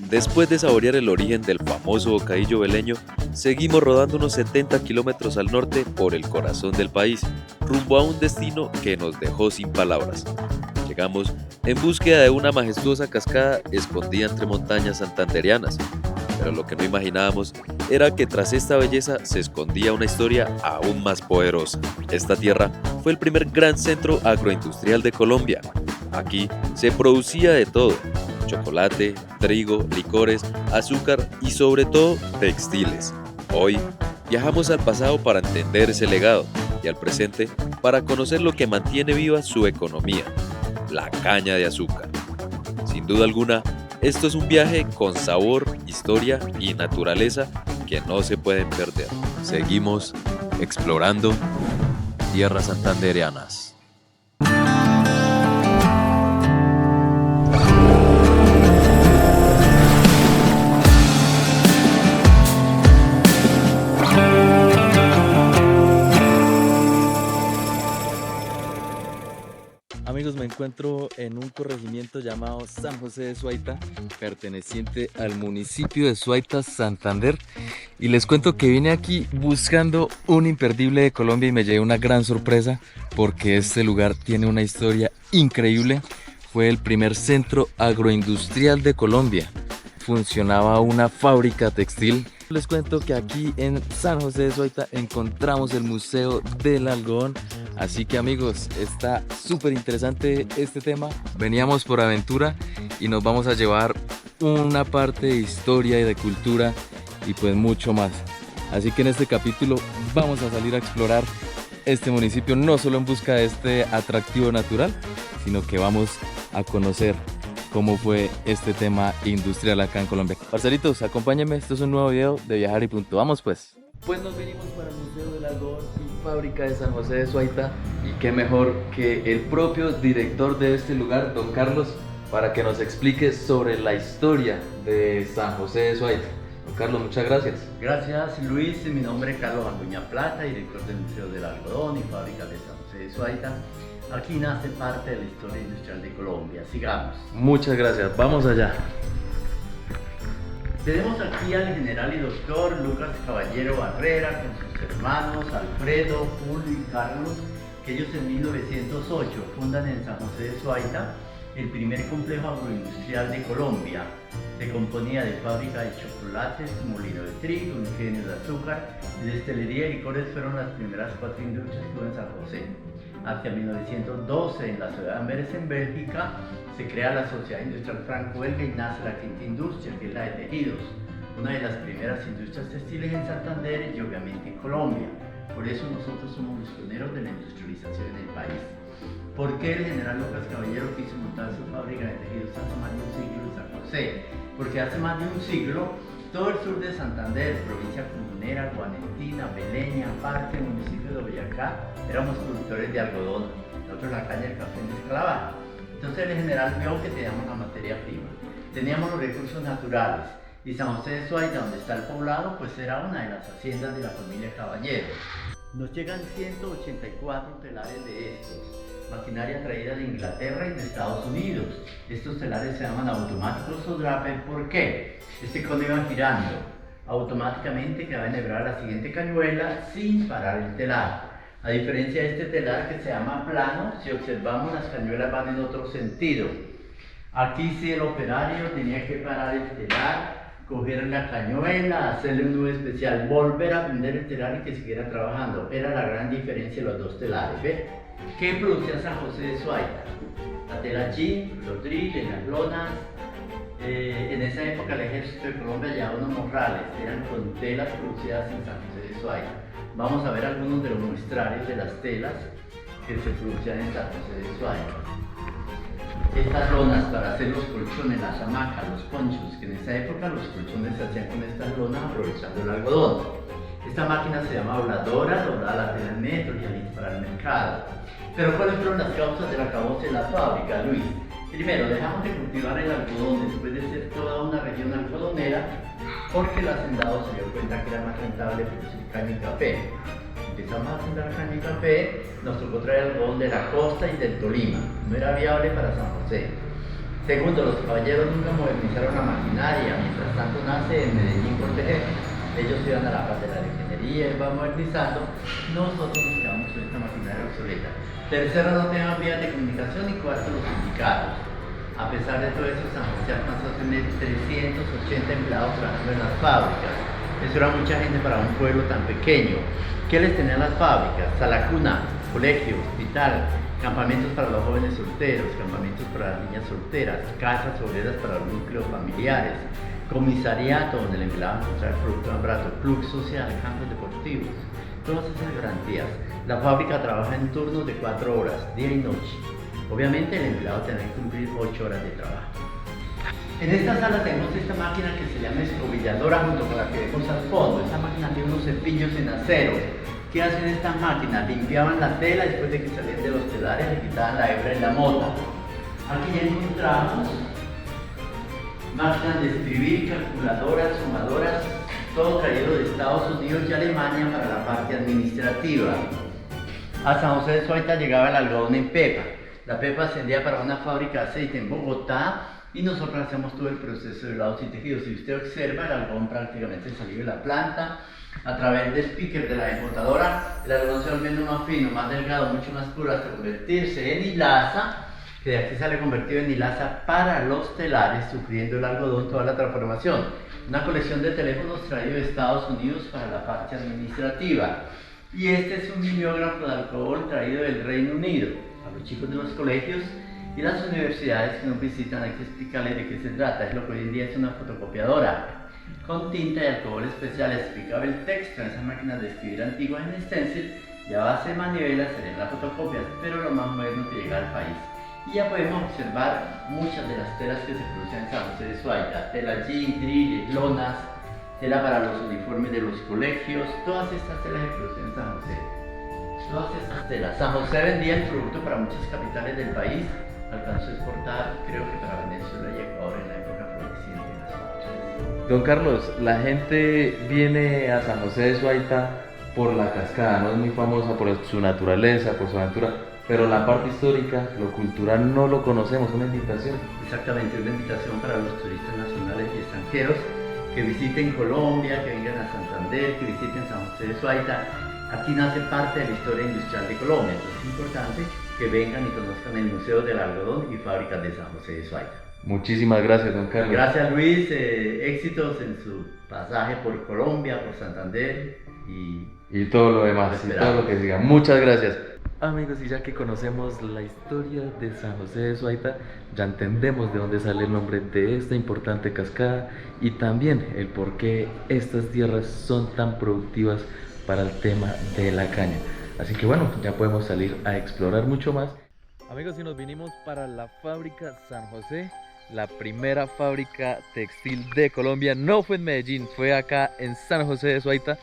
Después de saborear el origen del famoso bocadillo veleño, seguimos rodando unos 70 kilómetros al norte por el corazón del país, rumbo a un destino que nos dejó sin palabras. Llegamos en búsqueda de una majestuosa cascada escondida entre montañas santandereanas, pero lo que no imaginábamos era que tras esta belleza se escondía una historia aún más poderosa. Esta tierra fue el primer gran centro agroindustrial de Colombia. Aquí se producía de todo: chocolate, trigo, licores, azúcar y sobre todo textiles. Hoy viajamos al pasado para entender ese legado y al presente para conocer lo que mantiene viva su economía: la caña de azúcar. Sin duda alguna, esto es un viaje con sabor, historia y naturaleza que no se pueden perder. Seguimos explorando tierras santandereanas. Amigos, me encuentro en un corregimiento llamado San José de Suaita, perteneciente al municipio de Suaita, Santander, y les cuento que vine aquí buscando un imperdible de Colombia y me llevé una gran sorpresa porque este lugar tiene una historia increíble. Fue el primer centro agroindustrial de Colombia. Funcionaba una fábrica textil. Les cuento que aquí en San José de Suaita encontramos el Museo del Algodón. Así que amigos, está súper interesante este tema. Veníamos por aventura y nos vamos a llevar una parte de historia y de cultura y pues mucho más. Así que en este capítulo vamos a salir a explorar este municipio, no solo en busca de este atractivo natural, sino que vamos a conocer cómo fue este tema industrial acá en Colombia. Parceritos, acompáñenme, esto es un nuevo video de Viajar y Punto. Vamos pues. Pues nos venimos para el Museo del Algodón y Fábrica de San José de Suaita, y qué mejor que el propio director de este lugar, don Carlos, para que nos explique sobre la historia de San José de Suaita. Don Carlos, muchas gracias. Gracias Luis, mi nombre es Carlos Anduña Plata, director del Museo del Algodón y Fábrica de San José de Suaita. Aquí nace parte de la historia industrial de Colombia. Sigamos. Muchas gracias, vamos allá. Tenemos aquí al general y doctor Lucas Caballero Barrera con sus hermanos Alfredo, Julio y Carlos, que ellos en 1908 fundan en San José de Suaita el primer complejo agroindustrial de Colombia. Se componía de fábrica de chocolates, molino de trigo, ingenio de azúcar y destilería y licores. Fueron las primeras 4 industrias que hubo en San José. Hacia 1912, en la ciudad de Amberes, en Bélgica, se crea la Sociedad Industrial Franco-Belga y nace la quinta industria, que es la de tejidos, una de las primeras industrias textiles en Santander y obviamente en Colombia. Por eso nosotros somos los pioneros de la industrialización en el país. ¿Por qué el general Lucas Caballero quiso montar su fábrica de tejidos hace más de un siglo en San José? Porque hace más de un siglo todo el sur de Santander, provincia comunera, Guanetina, Beleña, parte del municipio de Boyacá, éramos productores de algodón. Nosotros la caña del café en esclava. Entonces el general vio que teníamos la materia prima, teníamos los recursos naturales, y San José de Suaita, donde está el poblado, pues era una de las haciendas de la familia Caballero. Nos llegan 184 telares de estos, maquinaria traída de Inglaterra y de Estados Unidos. Estos telares se llaman automáticos o draper. ¿Por qué? Este cono iba girando automáticamente, que va a enhebrar la siguiente cañuela sin parar el telar. A diferencia de este telar que se llama plano, si observamos, las cañuelas van en otro sentido. Aquí sí el operario tenía que parar el telar, coger la cañuela, hacerle un nudo especial, volver a prender el telar y que siguiera trabajando. Era la gran diferencia de los dos telares, ¿ve? ¿Qué producía San José de Suaita? La tela jean, los drills, las lonas. En esa época el ejército de Colombia llevaba unos morrales, eran con telas producidas en San José de Suaita. Vamos a ver algunos de los muestrarios de las telas que se producían en San José de Suaita. Estas lonas para hacer los colchones, las hamacas, los ponchos, que en esa época los colchones se hacían con estas lonas aprovechando el algodón. Esta máquina se llama dobladora, doblaba la tela en metros y lista para el mercado. Pero ¿cuáles fueron las causas del acabose de la fábrica, Luis? Primero, dejamos de cultivar el algodón después de ser toda una región algodonera, porque el hacendado se dio cuenta que era más rentable producir caña y café. Empezamos a sembrar caña y café, nos tocó traer algodón de la costa y del Tolima. No era viable para San José. Segundo, los caballeros nunca modernizaron la maquinaria, mientras tanto nace en Medellín Cortejero. Ellos iban a la parte de la ingeniería y van modernizando, nosotros nos quedamos con esta maquinaria obsoleta. Tercero, no tenían vías de comunicación y cuarto, los sindicatos. A pesar de todo eso, San José alcanzó a tener 380 empleados trabajando en las fábricas. Eso era mucha gente para un pueblo tan pequeño. ¿Qué les tenían las fábricas? Sala cuna, colegio, hospital, campamentos para los jóvenes solteros, campamentos para las niñas solteras, casas obreras para los núcleos familiares, comisariato donde el empleado encontraba el producto más barato, club social, campos deportivos, todas esas garantías. La fábrica trabaja en turnos de 4 horas, día y noche. Obviamente el empleado tendrá que cumplir 8 horas de trabajo. En esta sala tenemos esta máquina que se llama escobilladora junto con la que vemos al fondo. Esta máquina tiene unos cepillos en acero. ¿Qué hacen estas máquinas? Limpiaban la tela después de que salían de los telares, le quitaban la hebra y la mota. Aquí ya encontramos máquinas de escribir, calculadoras, sumadoras, todo traído de Estados Unidos y Alemania para la parte administrativa. A San José de Suaita llegaba el algodón en pepa. La pepa se vendía para una fábrica de aceite en Bogotá y nosotros hacemos todo el proceso de lados y tejidos. Si usted observa, el algodón prácticamente salió de la planta. A través del speaker de la desbotadora, el algodón se va volviendo más fino, más delgado, mucho más puro, hasta convertirse en hilaza, que de aquí sale convertido en hilaza para los telares, sufriendo el algodón toda la transformación. Una colección de teléfonos traído de Estados Unidos para la parte administrativa. Y este es un mimeógrafo de alcohol traído del Reino Unido. A los chicos de los colegios y las universidades que nos visitan hay que explicarles de qué se trata. Es lo que hoy en día es una fotocopiadora con tinta y alcohol especial. Explicaba el texto en esas máquinas de escribir antiguas en stencil y a base de manivela serían las fotocopias, pero lo más moderno que llega al país. Y ya podemos observar muchas de las telas que se producen en San José de Suaita: tela jean, drill, lonas, tela para los uniformes de los colegios. Todas estas telas se producen en San José. Todas estas telas. San José vendía el producto para muchas capitales del país. Alcanzó a exportar, creo que para Venezuela y Ecuador en la época floreciente de las fábricas. Don Carlos, la gente viene a San José de Suaita por la cascada, no es muy famosa por su naturaleza, por su aventura, pero la parte histórica, lo cultural no lo conocemos. Una invitación. Exactamente, una invitación para los turistas nacionales y extranjeros que visiten Colombia, que vengan a Santander, que visiten San José de Suaita. Aquí nace parte de la historia industrial de Colombia, entonces es importante que vengan y conozcan el Museo del Algodón y Fábricas de San José de Suaita. Muchísimas gracias, don Carlos. Gracias, Luis, éxitos en su pasaje por Colombia, por Santander y todo lo demás, y todo lo que siga. Muchas gracias. Amigos, y ya que conocemos la historia de San José de Suaita, ya entendemos de dónde sale el nombre de esta importante cascada y también el por qué estas tierras son tan productivas para el tema de la caña. Así que bueno, ya podemos salir a explorar mucho más. Amigos, y nos vinimos para la fábrica San José, la primera fábrica textil de Colombia. No fue en Medellín, fue acá en San José de Suaita.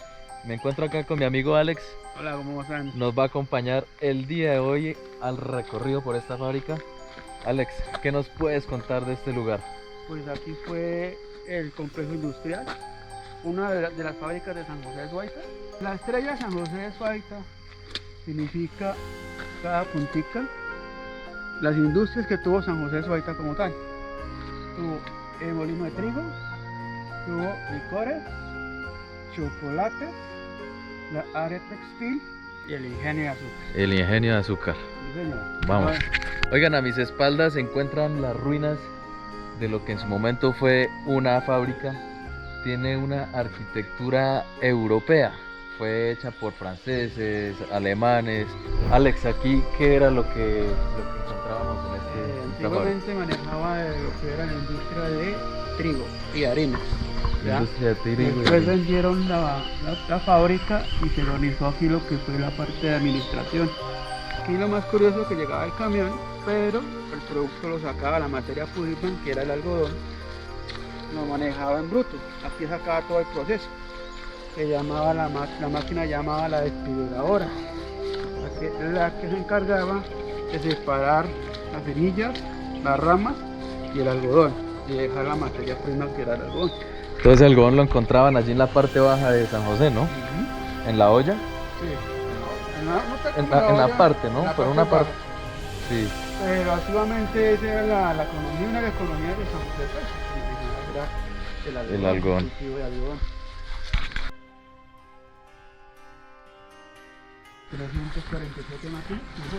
Me encuentro acá con mi amigo Alex. Hola, ¿cómo están? Nos va a acompañar el día de hoy al recorrido por esta fábrica. Alex, ¿qué nos puedes contar de este lugar? Pues aquí fue el complejo industrial, una de las fábricas de San José de Suaita. La estrella San José de Suaita significa cada puntica, las industrias que tuvo San José de Suaita como tal. Tuvo el molino de trigo, tuvo licores, chocolates, la área textil y el ingenio de azúcar. El ingenio de azúcar. Sí, señor. Vamos. Oigan, a mis espaldas se encuentran las ruinas de lo que en su momento fue una fábrica. Tiene una arquitectura europea. Fue hecha por franceses, alemanes. Alex, aquí, ¿qué era lo que encontrábamos en esta fábrica? Antiguamente manejaba lo que era la industria de trigo y harinas. ¿ya? Industria de trigo y Después vendieron la fábrica y se organizó aquí lo que fue la parte de administración. Aquí lo más curioso es que llegaba el camión, pero el producto lo sacaba la materia prima, que era el algodón, lo manejaba en bruto. Aquí sacaba todo el proceso, que llamaba la máquina llamaba la despidadora, la que se encargaba de separar las semillas, las ramas y el algodón, y dejar la materia prima que era el algodón. Entonces el algodón lo encontraban allí en la parte baja de San José, ¿no? En la olla. Sí. En la parte, ¿no? Por una parte. Sí. Pero activamente esa era la economía, una de las economías de San José, pues, era el algodón. el cultivo de algodón. 347 máquinas, eso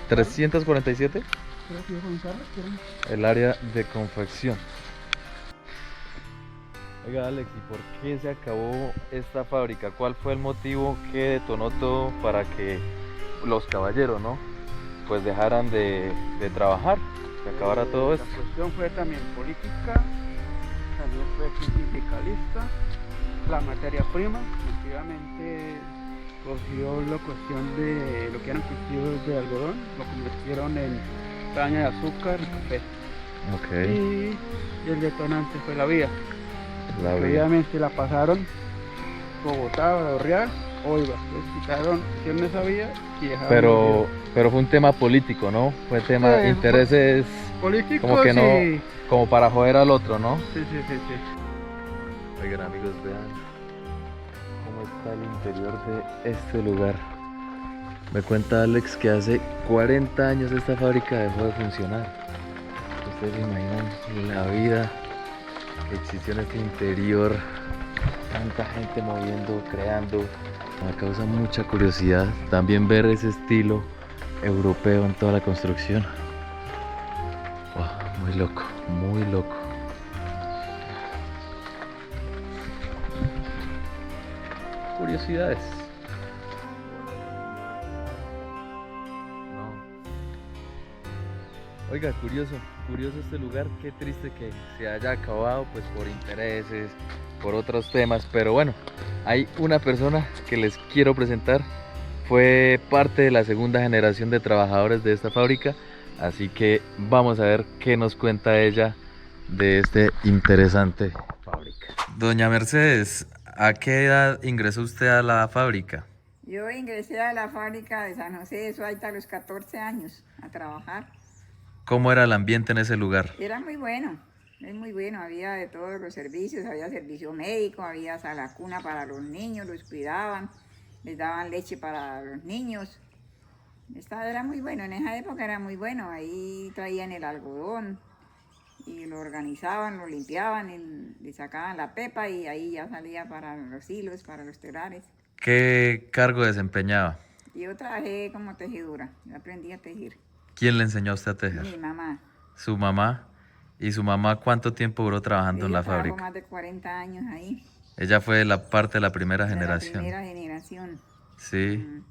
347, creo que iba a comenzarlo, el área de confección. Oiga, Alex, ¿y por qué se acabó esta fábrica? ¿Cuál fue el motivo que detonó todo para que los caballeros, ¿no?, pues dejaran de trabajar, se acabara todo esto? La cuestión fue también política, también fue sindicalista, la materia prima, efectivamente cogió la cuestión de lo que eran cultivos de algodón, lo convirtieron en caña de azúcar y café. Ok, Y el detonante fue la vía. la vía. Obviamente la pasaron Bogotá, Orreal, Oiva, les quitaron, hicieron esa vía y dejaron Pero fue un tema político, ¿no? Fue tema de Sí, intereses, políticos como que no, y... como para joder al otro, ¿no? Sí, sí, sí, sí. Oigan, amigos, vean cómo está el interior de este lugar. Me cuenta Alex que hace 40 años esta fábrica dejó de funcionar. Ustedes se imaginan la vida que existió en este interior, tanta gente moviendo, creando. Me causa mucha curiosidad también ver ese estilo europeo en toda la construcción. Wow, muy loco, muy loco. Curiosidades. No. Oiga, curioso este lugar, qué triste que se haya acabado pues por intereses, por otros temas, pero bueno, hay una persona que les quiero presentar, fue parte de la segunda generación de trabajadores de esta fábrica, así que vamos a ver qué nos cuenta ella de este interesante fábrica. Doña Mercedes, ¿a qué edad ingresó usted a la fábrica? Yo ingresé a la fábrica de San José de Suaita a los 14 años a trabajar. ¿Cómo era el ambiente en ese lugar? Era muy bueno, es muy bueno, había de todos los servicios, había servicio médico, había sala cuna para los niños, los cuidaban, les daban leche para los niños. Era muy bueno, en esa época era muy bueno, ahí traían el algodón y lo organizaban, lo limpiaban, y le sacaban la pepa y ahí ya salía para los hilos, para los telares. ¿Qué cargo desempeñaba? Yo trabajé como tejedora, yo aprendí a tejer. ¿Quién le enseñó a usted a tejer? Mi mamá. ¿Su mamá? ¿Y su mamá cuánto tiempo duró trabajando en la Ella trabajó fábrica? más de 40 años ahí. Ella fue parte de la primera De generación. La primera generación. Sí.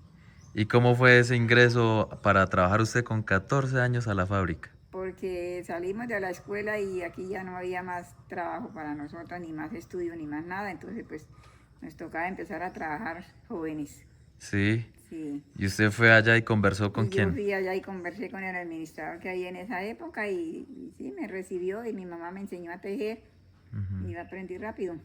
¿Y cómo fue ese ingreso para trabajar usted con 14 años a la fábrica? Porque salimos de la escuela y aquí ya no había más trabajo para nosotros, ni más estudio, ni más nada. Entonces, pues, nos tocaba empezar a trabajar jóvenes. Sí. Sí. ¿Y usted fue allá y conversó con Y quién? Yo fui allá y conversé con el administrador que había en esa época y sí, me recibió y mi mamá me enseñó a tejer y yo aprendí rápido.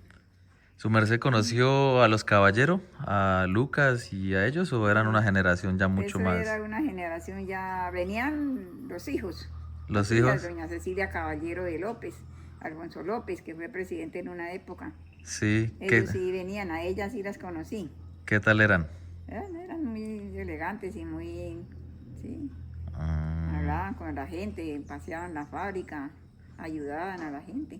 ¿Su merced conoció a los caballeros, a Lucas y a ellos, o eran una generación ya mucho Eso más? era una generación ya, venían los hijos. ¿Los Sí, hijos? Doña Cecilia Caballero de López, Alfonso López, que fue presidente en una época. Sí. Ellos sí venían, a ellas sí las conocí. ¿Qué tal eran? Eran muy elegantes y muy, sí, Ah, hablaban con la gente, paseaban la fábrica, ayudaban a la gente.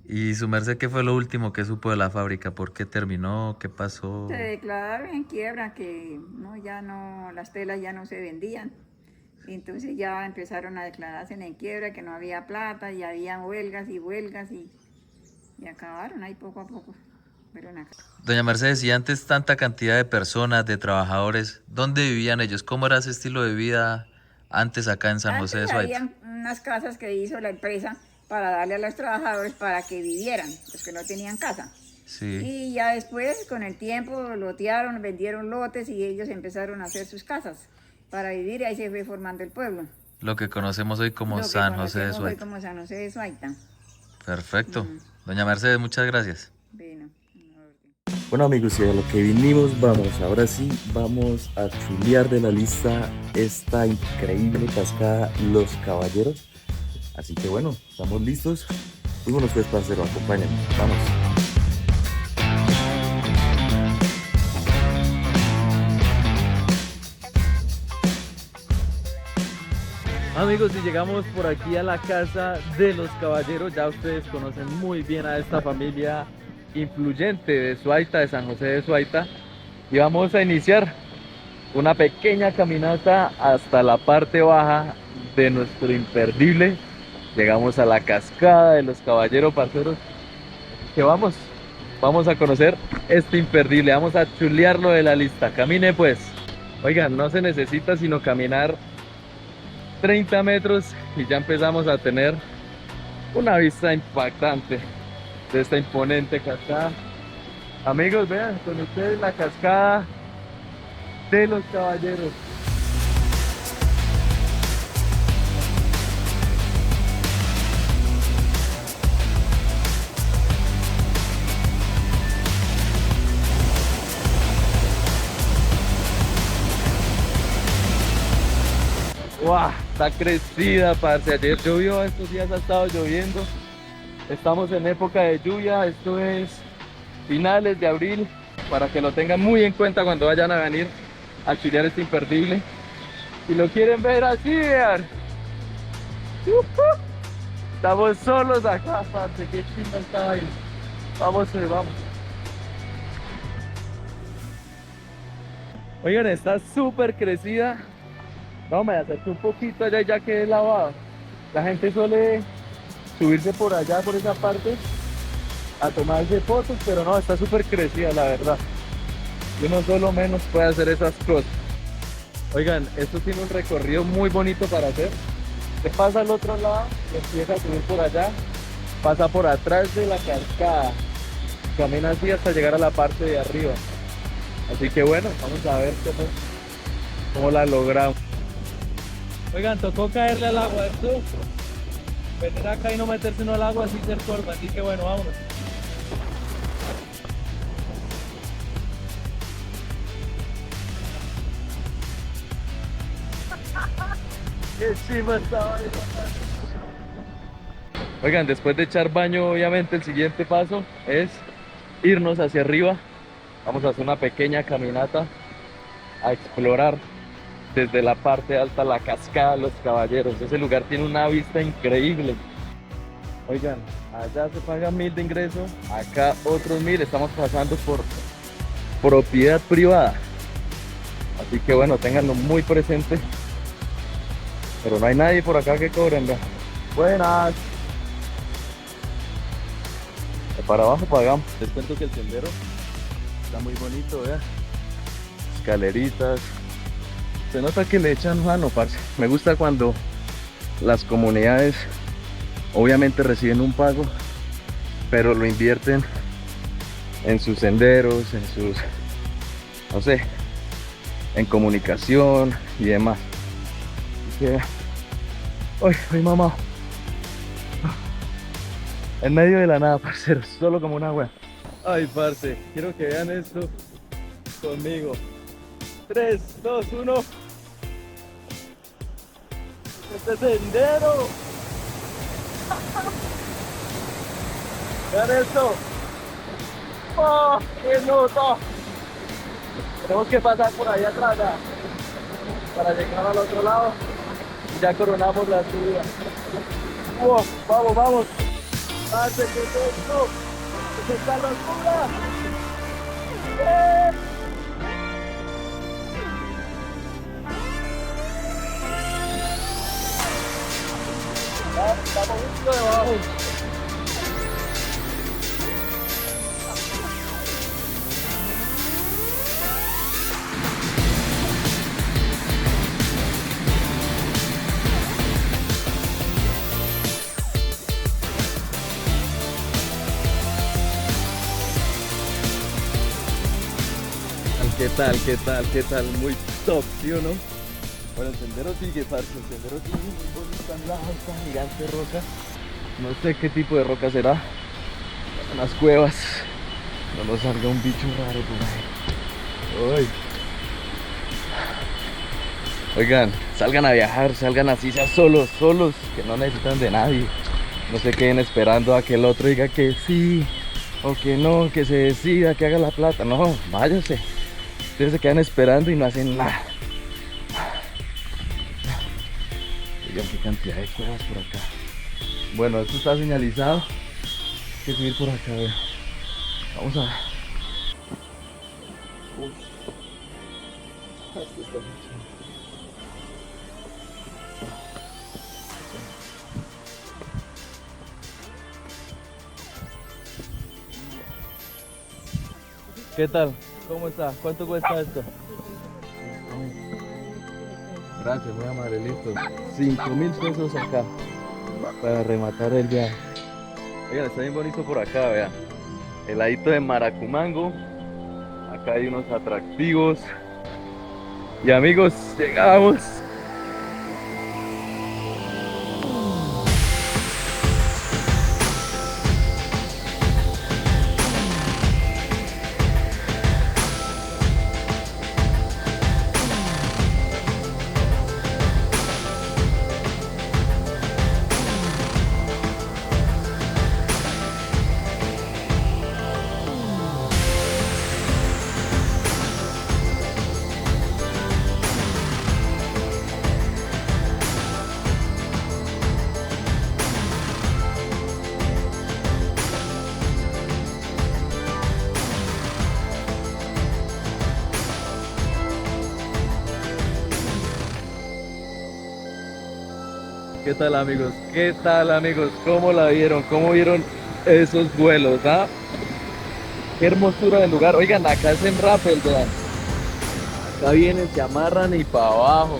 ¿y su merced qué fue lo último que supo de la fábrica? ¿Por qué terminó? ¿Qué pasó? Se declararon en quiebra que no, ya no, las telas ya no se vendían. Entonces ya empezaron a declararse en quiebra, que no había plata y había huelgas y acabaron ahí poco a poco. Doña Mercedes, y antes tanta cantidad de personas, de trabajadores, ¿dónde vivían ellos? ¿Cómo era ese estilo de vida antes acá en San José de Suaita? Habían unas casas que hizo la empresa para darle a los trabajadores para que vivieran, los que no tenían casa. Sí. Y ya después, con el tiempo, lotearon, vendieron lotes y ellos empezaron a hacer sus casas para vivir y ahí se fue formando el pueblo. Lo que conocemos hoy como San José de Suaita. Como San José de Suaita. Perfecto. Doña Mercedes, muchas gracias. Bueno amigos, y a lo que vinimos, ahora sí vamos a chulear de la lista esta increíble cascada Los Caballeros. Así que bueno, estamos listos. Vámonos pues, parcero, acompáñenme, vamos. Amigos, y llegamos por aquí a la casa de los caballeros. Ya ustedes conocen muy bien a esta familia influyente de Suaita, de San José de Suaita. Y vamos a iniciar una pequeña caminata hasta la parte baja de nuestro imperdible. Llegamos a la cascada de los caballeros, parceros. Que vamos a conocer este imperdible. Vamos a chulearlo de la lista. Camine pues. Oigan, no se necesita sino caminar 30 metros y ya empezamos a tener una vista impactante de esta imponente cascada. Amigos, vean con ustedes la cascada de los caballeros. ¡Wow! Está crecida, parce. Ayer llovió, estos días ha estado lloviendo. Estamos en época de lluvia, esto es finales de abril, para que lo tengan muy en cuenta cuando vayan a venir a chulear este imperdible. Si lo quieren ver así, vean. Estamos solos acá, parce. Qué chingada está ahí. Vamos, vamos. Oigan, está súper crecida. No, me acerqué un poquito allá ya quedé lavado. La gente suele subirse por allá, por esa parte, a tomarse fotos, pero no, está súper crecida, la verdad. Y uno solo menos puede hacer esas cosas. Oigan, esto tiene un recorrido muy bonito para hacer. Se pasa al otro lado y empieza a subir por allá, pasa por atrás de la cascada, camina así hasta llegar a la parte de arriba. Así que bueno, vamos a ver cómo la logramos. Oigan, tocó caerle al agua, esto, venir acá y no meterse uno al agua así ser corta, así que bueno, vámonos. ¡Qué chima estaba! Oigan, después de echar baño, obviamente el siguiente paso es irnos hacia arriba. Vamos a hacer una pequeña caminata a explorar desde la parte alta la cascada de los caballeros. Ese lugar tiene una vista increíble. Oigan, allá se paga 1000 de ingreso, acá otros 1000. Estamos pasando por propiedad privada, así que bueno, ténganlo muy presente. Pero no hay nadie por acá que cobren, vean. Buenas. De para abajo pagamos. Les cuento que el sendero está muy bonito, vean. Escaleritas. Se nota que le echan mano, parce. Me gusta cuando las comunidades obviamente reciben un pago, pero lo invierten en sus senderos, en sus, no sé, en comunicación y demás. Así que, ¡ay, mamá! En medio de la nada, parceros, solo como una wea. Ay, parce, quiero que vean esto conmigo. 3, 2, 1. ¡Este sendero! Vean esto. ¡Oh, qué nota! Tenemos que pasar por ahí atrás ya, para llegar al otro lado y ya coronamos la subida. ¡Oh, vamos, vamos! ¡Pase, qué es esto! ¡Es esta locura! ¡Eh! Estamos justo debajo. ¿Qué tal? ¿Qué tal? ¿Qué tal? Muy top, ¿sí o no? Bueno, el sendero sigue, parce, el sendero sigue muy bonito al lado, esta gigante roca. No sé qué tipo de roca será. Unas cuevas. No nos salga un bicho raro por ahí. Uy. Oigan, salgan a viajar, salgan así, sea solos, que no necesitan de nadie. No se queden esperando a que el otro diga que sí o que no, que se decida, que haga la plata. No, váyanse. Ustedes se quedan esperando y no hacen nada. Oigan, qué cantidad de cuevas por acá. Bueno, esto está señalizado. Hay que subir por acá, vean. Vamos a ver. Uy. Esto está muy chévere. ¿Qué tal? ¿Cómo está? ¿Cuánto cuesta esto? Gracias, muy amable, listo. 5.000 pesos acá para rematar el viaje. Oigan, está bien bonito por acá, vean. Heladito de maracumango. Acá hay unos atractivos. Y amigos, llegamos. ¿Qué tal, amigos? ¿Qué tal, amigos? ¿Cómo la vieron? ¿Cómo vieron esos vuelos? ¿Ah? Qué hermosura del lugar. Oigan, acá es en rappel, vean. Acá vienen, se amarran y para abajo.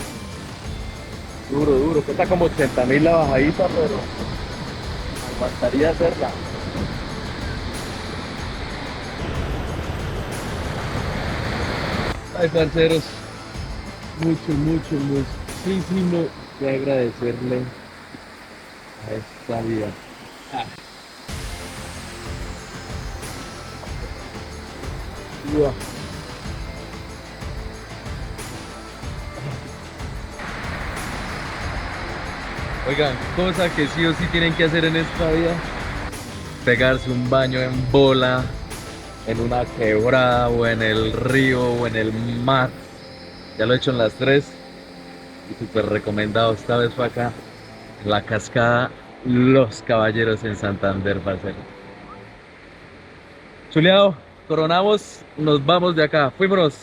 Duro, duro. Cuesta como 80.000 la bajadita, pero aguantaría hacerla. Ay, parceros. Muchísimo de agradecerle a esta vida. Wow. Oigan, cosa que sí o sí tienen que hacer en esta vida: pegarse un baño en bola, en una quebrada o en el río o en el mar. Ya lo he hecho en las tres y súper recomendado. Esta vez fue acá, en la cascada Los Caballeros en Santander, parcero. Chuleado, coronamos, nos vamos de acá, fuimos.